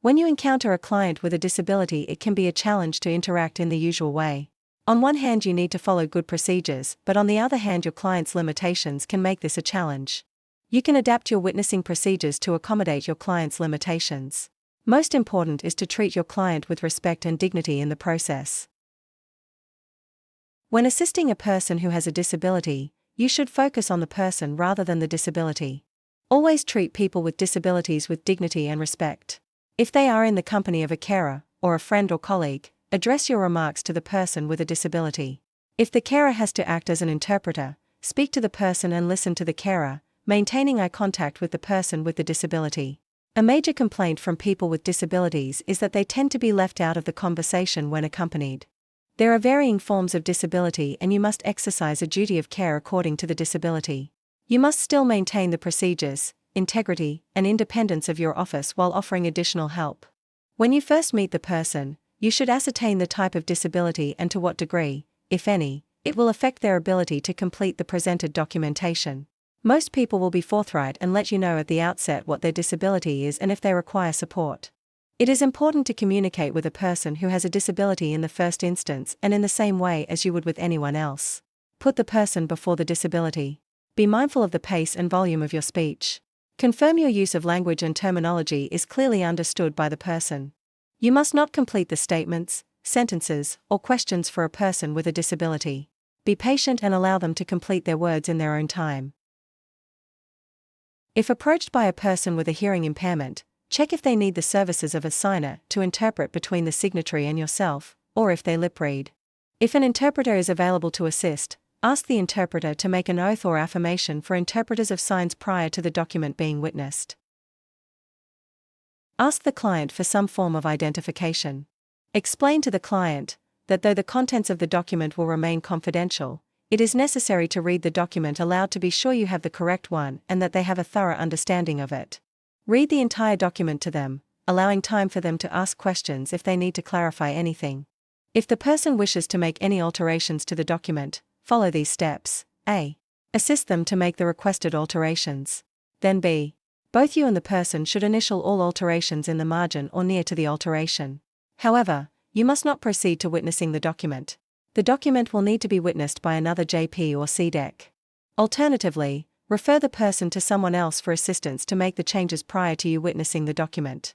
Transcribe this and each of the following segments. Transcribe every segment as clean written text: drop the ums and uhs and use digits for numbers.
When you encounter a client with a disability, it can be a challenge to interact in the usual way. On one hand, you need to follow good procedures, but on the other hand, your client's limitations can make this a challenge. You can adapt your witnessing procedures to accommodate your client's limitations. Most important is to treat your client with respect and dignity in the process. When assisting a person who has a disability, you should focus on the person rather than the disability. Always treat people with disabilities with dignity and respect. If they are in the company of a carer, or a friend or colleague, address your remarks to the person with a disability. If the carer has to act as an interpreter, speak to the person and listen to the carer, maintaining eye contact with the person with the disability. A major complaint from people with disabilities is that they tend to be left out of the conversation when accompanied. There are varying forms of disability, and you must exercise a duty of care according to the disability. You must still maintain the procedures, integrity, and independence of your office while offering additional help. When you first meet the person, you should ascertain the type of disability and to what degree, if any, it will affect their ability to complete the presented documentation. Most people will be forthright and let you know at the outset what their disability is and if they require support. It is important to communicate with a person who has a disability in the first instance and in the same way as you would with anyone else. Put the person before the disability. Be mindful of the pace and volume of your speech. Confirm your use of language and terminology is clearly understood by the person. You must not complete the statements, sentences, or questions for a person with a disability. Be patient and allow them to complete their words in their own time. If approached by a person with a hearing impairment, check if they need the services of a signer to interpret between the signatory and yourself, or if they lip read. If an interpreter is available to assist, ask the interpreter to make an oath or affirmation for interpreters of signs prior to the document being witnessed. Ask the client for some form of identification. Explain to the client that though the contents of the document will remain confidential, it is necessary to read the document aloud to be sure you have the correct one and that they have a thorough understanding of it. Read the entire document to them, allowing time for them to ask questions if they need to clarify anything. If the person wishes to make any alterations to the document, follow these steps. A. Assist them to make the requested alterations. Then B. Both you and the person should initial all alterations in the margin or near to the alteration. However, you must not proceed to witnessing the document. The document will need to be witnessed by another JP or CDEC. Alternatively, refer the person to someone else for assistance to make the changes prior to you witnessing the document.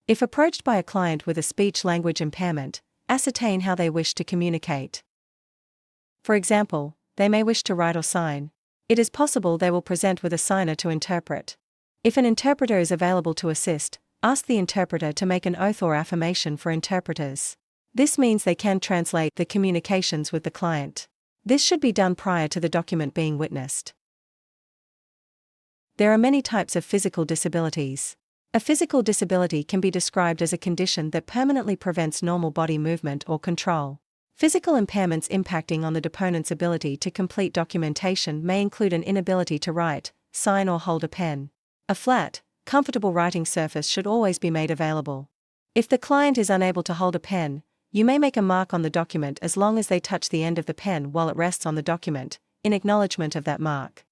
If approached by a client with a speech-language impairment, ascertain how they wish to communicate. For example, they may wish to write or sign. It is possible they will present with a signer to interpret. If an interpreter is available to assist, ask the interpreter to make an oath or affirmation for interpreters. This means they can translate the communications with the client. This should be done prior to the document being witnessed. There are many types of physical disabilities. A physical disability can be described as a condition that permanently prevents normal body movement or control. Physical impairments impacting on the deponent's ability to complete documentation may include an inability to write, sign or hold a pen. A flat, comfortable writing surface should always be made available. If the client is unable to hold a pen, you may make a mark on the document as long as they touch the end of the pen while it rests on the document, in acknowledgement of that mark.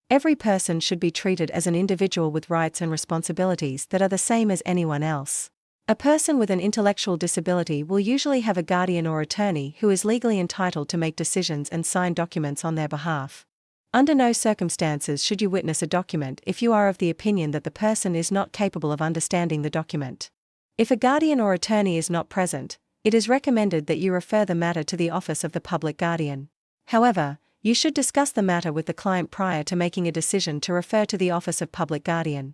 Every person should be treated as an individual with rights and responsibilities that are the same as anyone else. A person with an intellectual disability will usually have a guardian or attorney who is legally entitled to make decisions and sign documents on their behalf. Under no circumstances should you witness a document if you are of the opinion that the person is not capable of understanding the document. If a guardian or attorney is not present, it is recommended that you refer the matter to the Office of the Public Guardian. However, you should discuss the matter with the client prior to making a decision to refer to the Office of Public Guardian.